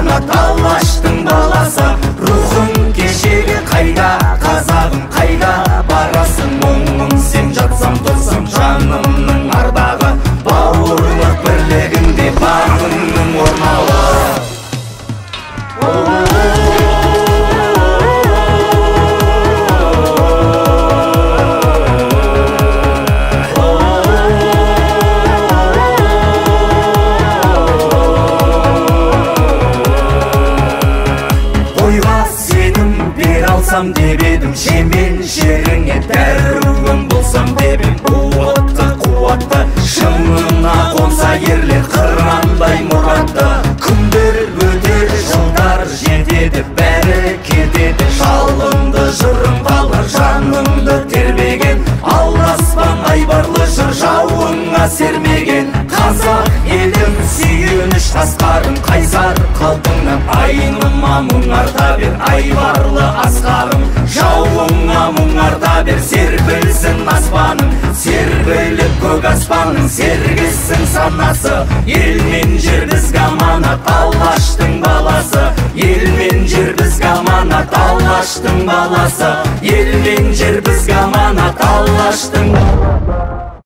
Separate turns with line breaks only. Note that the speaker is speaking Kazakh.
аманат, Аллаштың баласы. Рухың кешегі қайда, қазағым қайда барасың? Мұңым сен жатсам тұрсам жанымның ардағы, бауырлық бірлігінде бағыңның орнауы. Деп едім жемен жеріңе дәруім болсам деп ем, қуатты қуатты шыңына қонса ерлер қырандай мұратты. Күндер өтер, жылдар жетеді, бәрі кетеді, жалынды жырым қалар жаныңды тербеген, алдаспан айбарлы жыр жауыңа сермеген. Қазақ елім сүйеніш асқарым, қайсар қалпыңнан айныма мұң арта бер, айбарлы асқарым. Жауыңа мұң арта бер, серпілсін аспаның, серпіліп көк аспанның, сергісін санасы. Ел мен жер бізге аманат, Аллаштың баласы. Ел мен жер бізге аманат, Аллаштың баласы. Ел мен жер бізге аманат, Аллаштың баласы.